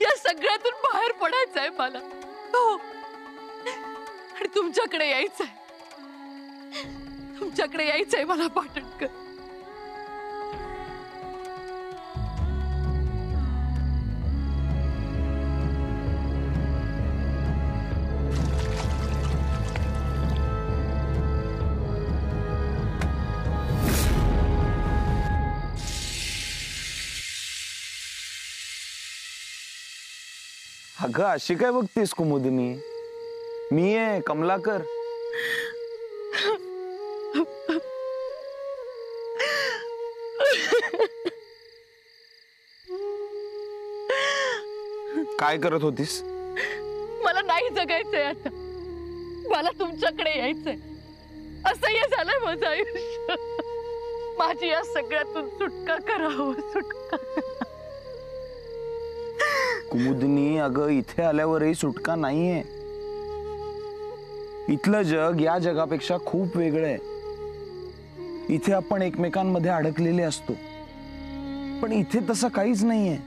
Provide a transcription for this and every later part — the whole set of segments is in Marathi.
या सगळ्यातून बाहेर पडायचंय मला. हो, आणि तुमच्याकडे यायचंय. तुमच्याकडे यायचंय मला पाटणकर. अगं अशी काय बघतेस कुमुदिनी? मी आहे कमलाकर. काय करत होतीस? मला नाही जगायचंय आता. मला तुमच्याकडे यायचंय. असह्य झालंय माझं आयुष्य. माझी या सगळ्यातून सुटका करावं. सुटका कुमुदिनी, अगं इथे आल्यावरही सुटका नाहीये. इथलं जग या जगापेक्षा खूप वेगळं आहे. इथे आपण एकमेकांमध्ये अडकलेले असतो, पण इथे तसं काहीच नाहीये.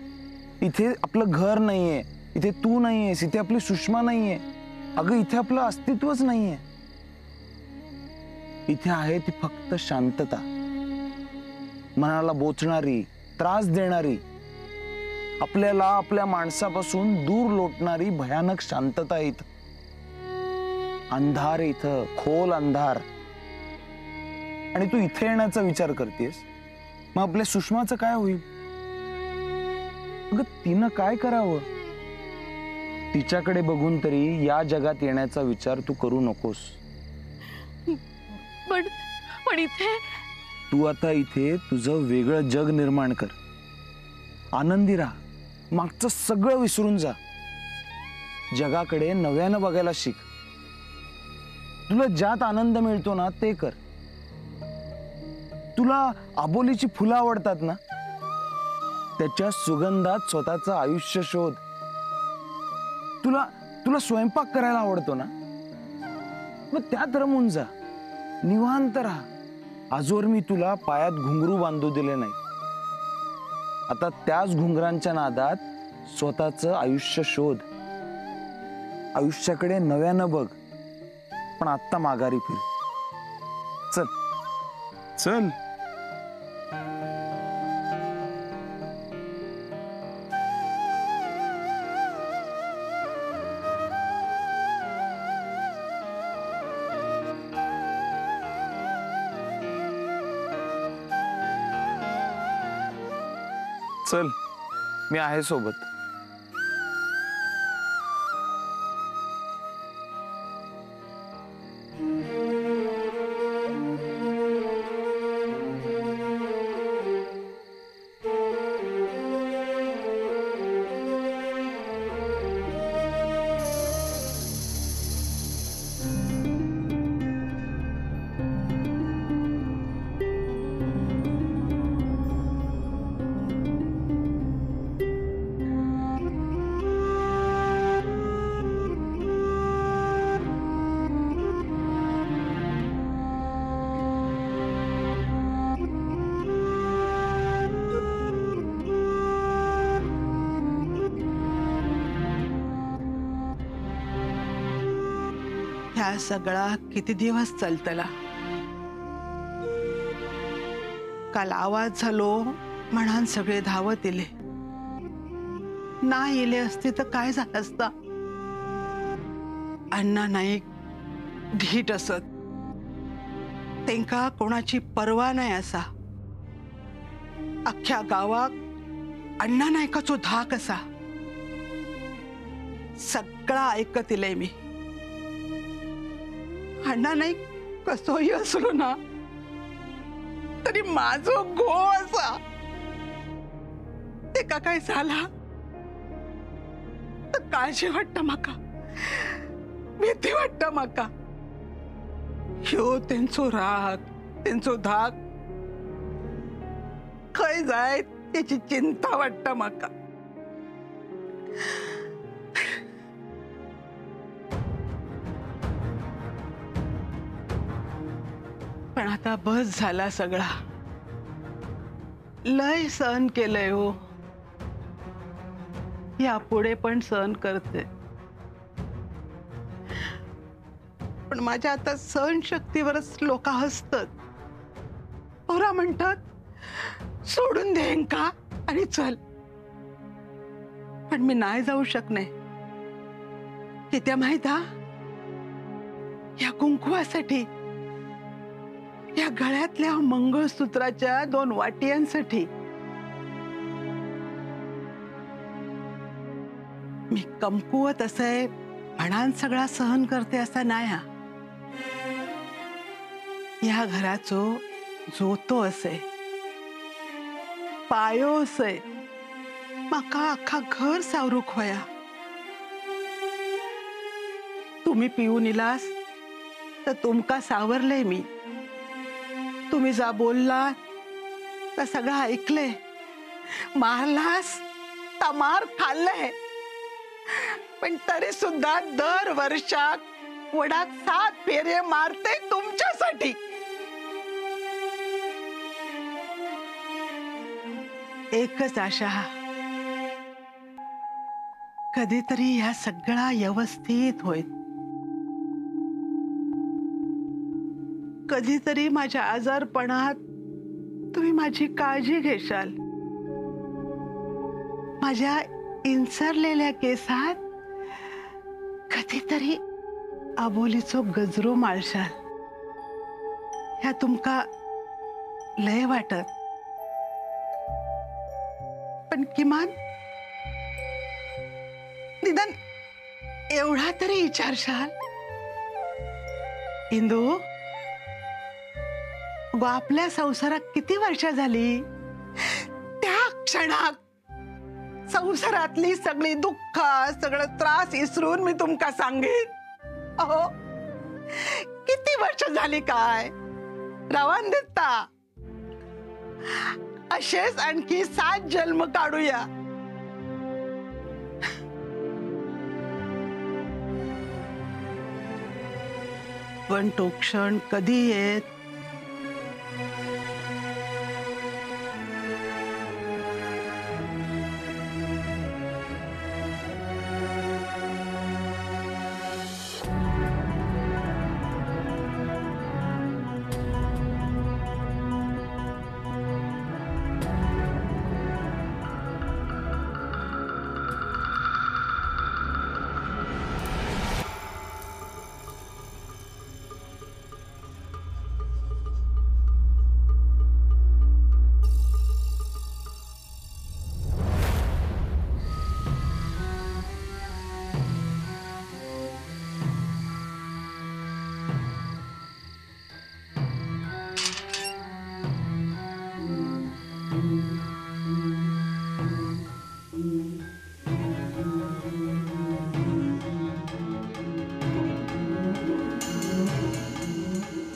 इथे आपलं घर नाहीये, इथे तू नाहीयेस, इथे आपली सुषमा नाहीये. अगं इथे आपलं अस्तित्वच नाहीये. इथे आहे ती फक्त शांतता, मनाला बोचणारी, त्रास देणारी, आपल्याला आपल्या माणसापासून दूर लोटणारी भयानक शांतता. इथं अंधार, इथं खोल अंधार. आणि तू इथे येण्याचा विचार करतेस, मग आपल्या सुषमाचं काय होईल? अगं तिनं काय करावं? तिच्याकडे बघून तरी या जगात येण्याचा विचार तू करू नकोस. पण इथे तू आता इथे तुझं वेगळं जग निर्माण कर. आनंदी राहा. मागचं सगळं विसरून जा. जगाकडे नव्यानं बघायला शिक. तुला ज्यात आनंद मिळतो ना ते कर. तुला आबोलीची फुलं आवडतात ना, त्याच्या सुगंधात स्वतःचं आयुष्य शोध. तुला स्वयंपाक करायला आवडतो ना, मग त्यात रमून जा. निवांत राहा. आजवर मी तुला पायात घुंगरू बांधू दिले नाही. आता त्याच घुंगरांच्या नादात स्वतःचं आयुष्य शोध. आयुष्याकडे नव्यानं बघ, पण आत्ता माघारी फिर. चल चल. चल, मी आहे सोबत. ह्या सगळा किती दिवस चालतला? काल आवाज झालो म्हणान सगळे धावत इले. ना येले असते तर काय झालं असता? अण्णा नाईक ढीट असत. तेंका कोणाची पर्वा नाही असा. अख्ख्या गावात अण्णा नायकाचो धाक असा. सगळा ऐकत इले मी. अण्णा नाईक कसोही असलो ना तरी माझो गो असा. ते का काय झाला तर काळजी वाटत माका, भीती वाटत माका. ह्यो त्यांचो राग, त्यांचो धाक खय जाय त्याची चिंता वाटत माका. पण आता बस झाला सगळा. लय सहन केलंय हो. यापुढे पण सहन करते, पण माझ्या आता सहनशक्तीवरच लोक हसतात. पोरा म्हणतात सोडून देईन का आणि चल, पण मी नाही जाऊ शकणे. किती माहित हा, या कुंकवासाठी, या गळ्यातल्या मंगळसूत्राच्या 2 वाटियांसाठी मी कमकुवत असे म्हणान सगळा सहन करते असा नाही हा. या घराचो जोतो असे, पायो असे, माका अख्खा घर सावरूक होया. तुम्ही पिऊन इलास तर तुमका सावरले मी. तुम्ही जा बोलला तर सगळं ऐकले, मारलास तर मार खाल्ले, पण तरी सुद्धा दर वर्षात वडात 7 फेरे मारते तुमच्यासाठी. एकच आशा, कधीतरी ह्या सगळा व्यवस्थित होईल. कधीतरी माझ्या आजारपणात तुम्ही माझी काळजी घेशाल. माझ्या इंसरलेल्या केसात कधीतरी आबोलीचो गजरो माळशाल. ह्या तुमका लय वाटत, पण किमान निदान एवढा तरी विचारशाल. इंदू, गो आपल्या संसारात किती वर्ष झाली, त्या क्षणात संसारातली सगळी दुःख, सगळं त्रास विसरून मी तुमका सांगेन. अहो, किती वर्ष झाली काय रवान देता. असेच आणखी 7 जन्म काढूया. पण तो क्षण कधी येत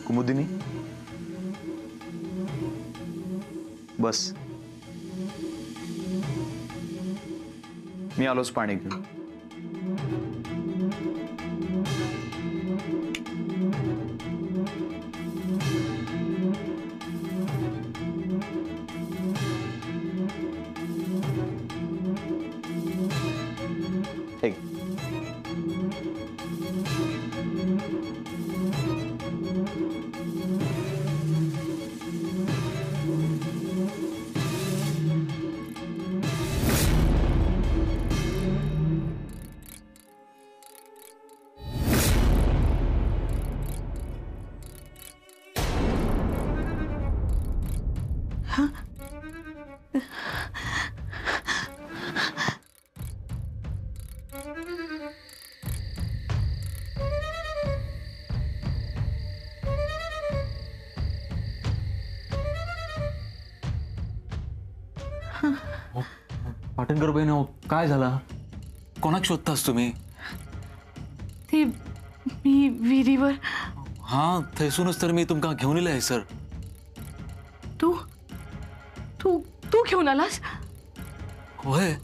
कुमुदिनी, बस. मी आलोच पाणी घेऊन. ठीक. पाटणकर बहीण, काय झालं? कोणाक शोधतास तुम्ही? ती मी विहिरीवर. हा, थैसूनच तर मी तुमका घेऊन येले आहे सर. तू तू तू घेऊन आलास? होय.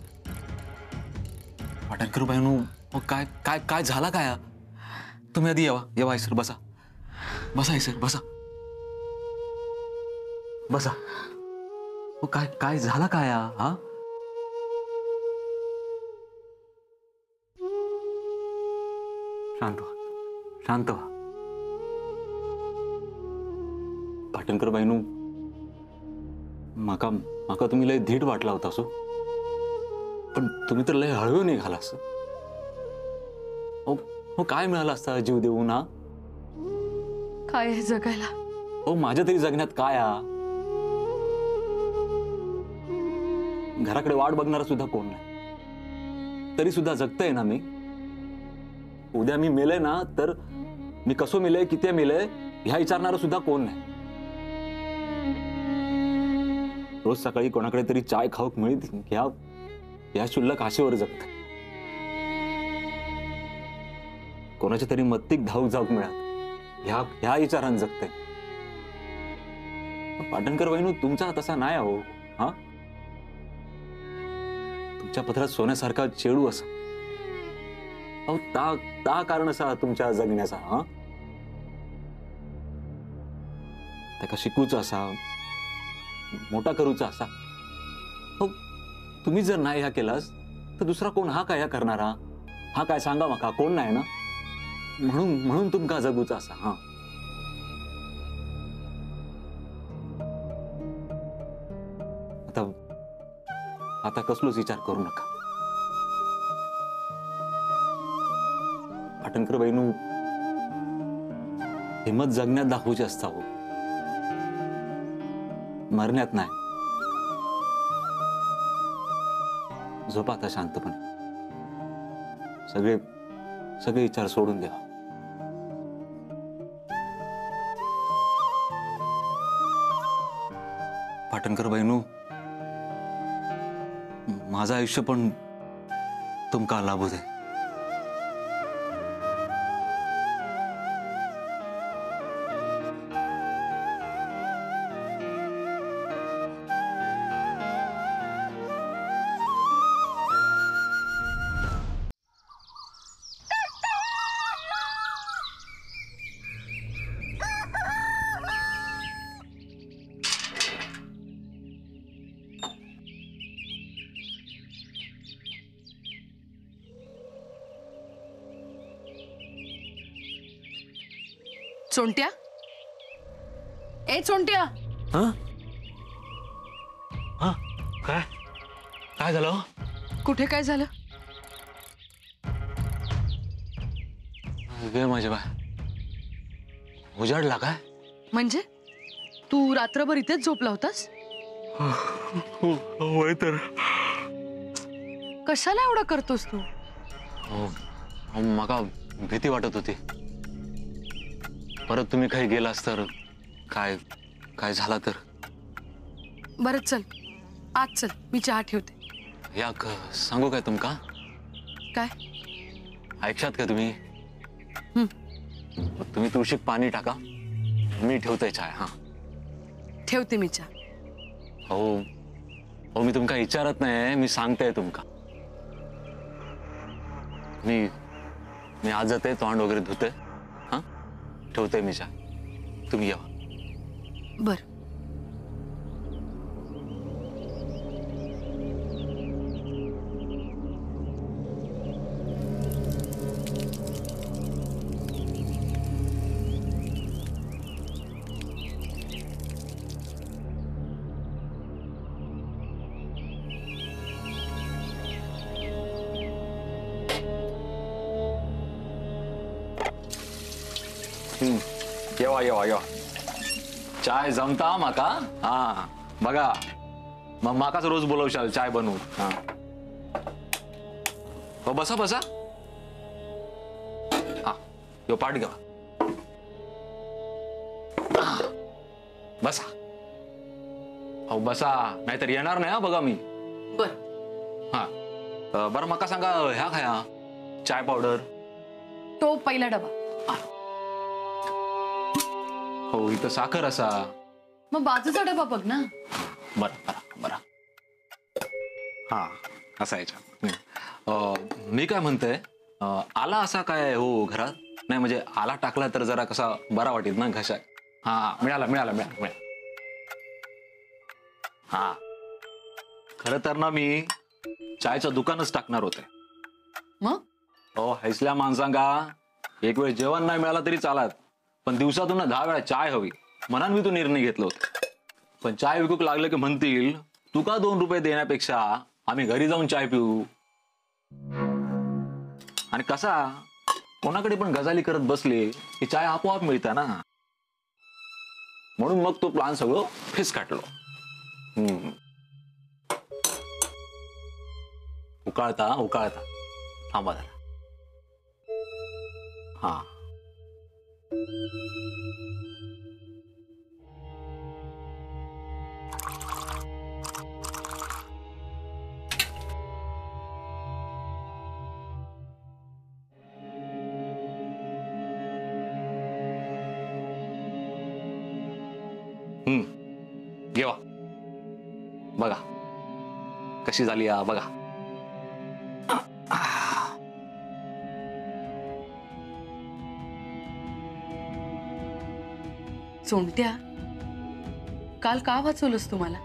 पाटणकर बहीण, काय काय काय झाला काय? तुम्ही आधी येवा. येवा सर, बसा. बसा सर, बसा. बसा. काय काय झाला काय? हा, शांत व्हा, शांत व्हा. पाटणकर बाईनू, माका माका तुम्ही लय धीट वाटला होता सो, पण तुम्ही तर लय हळू निघाला असं. हो काय मिळालं असता जीव देऊन? हा काय आहे जगायला? हो माझ्या तरी जगण्यात काय घराकडे वाट बघणारा सुद्धा कोण नाही, तरी सुद्धा जगतय ना मी. उद्या मी मेले ना तर मी कसो मेले, किती मेले ह्या विचारणारा सुद्धा कोण नाही. रोज सकाळी कोणाकडे तरी चाय खाऊक मिळत ह्या शुल्लक आशेवर जगत. कोणाच्या तरी मत्तीक धावूक जाऊक मिळत ह्या विचारान जगतय. पाटणकर वहिनू, तुमचा तसा नाही हो. हा तुमच्या पत्रात सोन्यासारखा चेडू असा. अहो ता कारण असा तुमच्या जगण्याचा. हा त्याका शिकूचा असा, मोठा करूचा असा. हो तुम्ही जर नाही ह्या केलास तर दुसरा कोण हा काय करणारा? हा काय सांगा माका, कोण नाही ना. म्हणून तुमका जगूचा असा. हा आता कसलोच विचार करू नका. पाटणकर बहिणू, हिंमत जगण्यात दाखवूची असता हो, मरण्यात नाही. झोपा आता शांतपणे. सगळे विचार सोडून द्या. पाटणकर बहिणू, माझं आयुष्य पण तुमका लाभू दे. चोंट्या, ए चोंट्या. काय झालं? कुठे काय झालं? गे माझ्या बाय, उजाडला काय? म्हणजे तू रात्रभर इथेच झोपला होतास? होय तर. कशाला एवढं करतोस तू? माका भीती वाटत होती, परत तुम्ही काही गेलास तर काय झाला तर. बरं चल, आज चल, मी चहा ठेवते. याक सांगू काय तुमका? काय? ऐकशात का तुम्ही? तुम्ही तुळशीत पाणी टाका, मी ठेवतोय चाय. हा ठेवते मी चहा. हो मी तुमका विचारत नाही, मी सांगतेय तुमका. मी आज जाते, तोंड वगैरे धुते. हा ठेवते मी चहा, तुम्ही या. बर. येवा चाय जमता माका? हा बघा, मग माकाच रोज बोलवशाल चाय बनवून. हा हो बसा. हा यो पाठ घ्या. बसा. हो बसा, नाहीतर येणार नाही. हा बघा मी. बर. हा बरं माका सांगा, ह्या खाया चाय पावडर? तो पहिला डबा. हो इथं साखर असा. मग बाजूचा डबा बघ ना. बरा. हा असायच्या. मी काय म्हणतोय, आला असा काय हो घरात? नाही म्हणजे आला टाकला तर जरा कसा बरा वाटेल ना घशात. हा मिळाला. हा खरं तर ना मी चायचं दुकानच टाकणार होते. मग हो हैसल्या माणसांगा एक वेळ जेवण नाही मिळाला तरी चालत, पण दिवसातून ना 10 वेळा चाय हवी म्हणून मी तो निर्णय घेतला होता. पण चाय विकूक लागलं की म्हणतील तुका 2 रुपये देण्यापेक्षा आम्ही घरी जाऊन चाय पिऊ. आणि कसा कोणाकडे पण गजाली करत बसले की चाय आपोआप मिळता ना, म्हणून मग तो प्लान सगळं फिस काटलो. उकाळता उकाळता थांबा जरा. हा घेवा बघा कशी झाली या बघा. सोंट्या, काल का वाचवलंस तुम्हाला?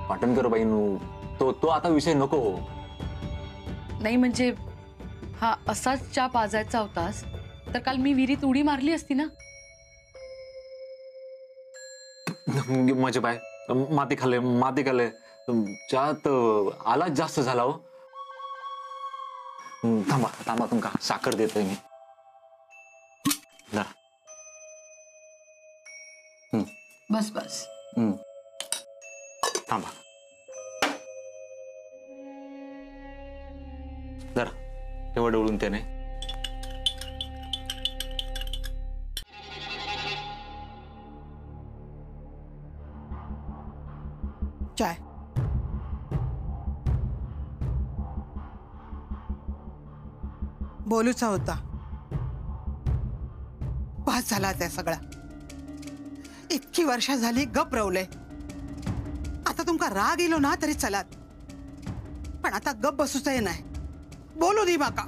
पाटणकर बाईंनो, तो आता विषय नको. नाही म्हणजे हा असाच चहा पाजायचा होतास तर काल मी विहिरीत उडी मारली असती ना. माझे बाय माती खाल्ले चहात आलाच जास्त झाला हो. थांबा थांबा तुमका साखर देतोय मी. बस बस थांबा जरा तेवढं डोळून त्याने. चाय बोलूचा होता, पास झाला त्या सगळा. इतकी वर्ष झाली गप रवले. आता तुमका राग येलो ना तरी चलात, पण आता गप बसूचंय नाही. बोलू दी माका.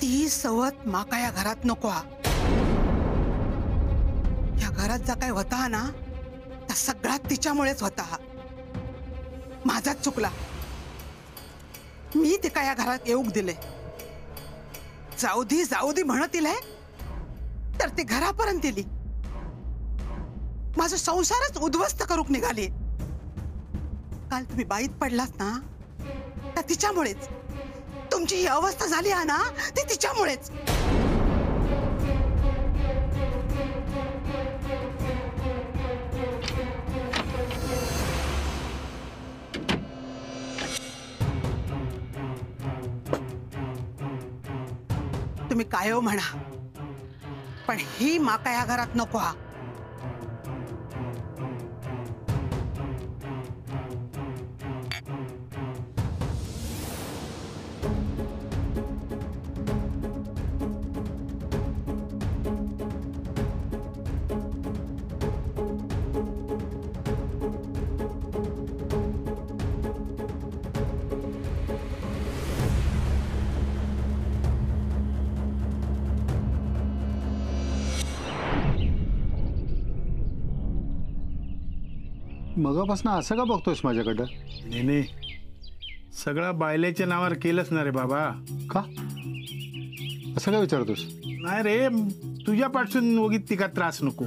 ती सवत माका या घरात नको हा. या घरात जा काय होता ना त्या सगळ्यात तिच्यामुळेच होता हा. माझाच चुकला. मी तिका या घरात येऊक दिले. जाऊ दी म्हणतील तर ती घरापर्यंत दिली. माझा संसारच उद्ध्वस्त करूक निघाली. काल तुम्ही बाईत पडलात ना त्या तिच्यामुळेच. तुमची ही अवस्था झाली आहे ना ती तिच्यामुळेच. तुम्ही काय हो म्हणा, पण ही माका या घरात नको हा. मगापासून असं का बघतोयस माझ्याकडं? नाही सगळं बायलेच्या नावावर केलंच ना रे बाबा. का असं काय विचारतोस? नाही रे, तुझ्यापासून वगीत तिका त्रास नको.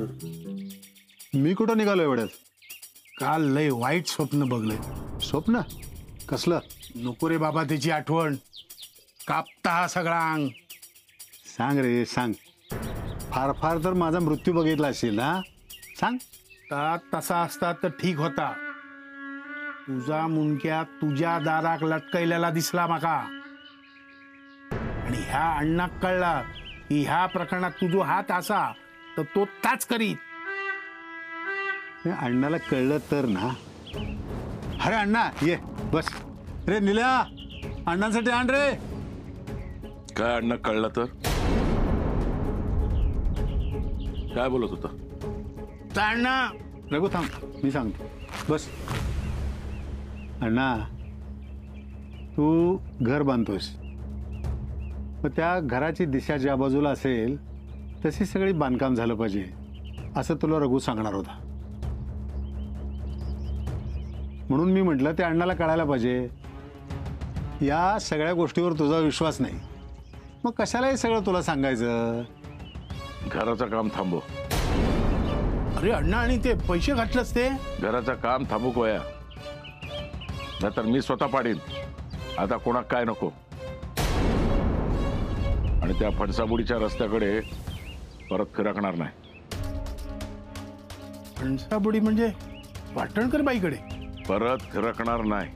मी कुठं निघालो एवढ्यात? काल लय वाईट स्वप्न बघले. स्वप्न कसलं? नको रे बाबा त्याची आठवण. कापता हा सगळा अंग. सांग रे सांग. फार फार तर माझा मृत्यू बघितला असेल ना, सांग. तसा असता तर ठीक होता. तुझा मुंडक्या तुझ्या दाराक लटकैलेला दिसला माका. आणि ह्या अण्णाक कळला की ह्या प्रकरणात तुझो हात असा तर तो ताच करीत. अण्णाला कळलं तर ना. अरे अण्णा ये बस रे. निल्या अण्णांसाठी आण रे. काय अण्णा कळलं तर काय बोलत होता? अण्णा रघु थांब, मी सांगतो. बस अण्णा, तू घर बांधतोयस, मग त्या घराची दिशा ज्या बाजूला असेल तशी सगळी बांधकाम झालं पाहिजे असं तुला रघु सांगणार होता. म्हणून मी म्हटलं ते अण्णाला कळायला पाहिजे. या सगळ्या गोष्टीवर तुझा विश्वास नाही, मग कशाला हे सगळं तुला सांगायचं? घराचं काम थांबव. अरे अण्णा, आणि ते पैसे घातलंच ते? घराचं काम थांबू कोया, नाहीतर मी स्वतः पाडीन. आता कोणाक काय नको. आणि त्या फणसाबुडीच्या रस्त्याकडे परत फिरकणार नाही. फणसाबुडी म्हणजे पाटणकर बाईकडे? परत फिरकणार नाही.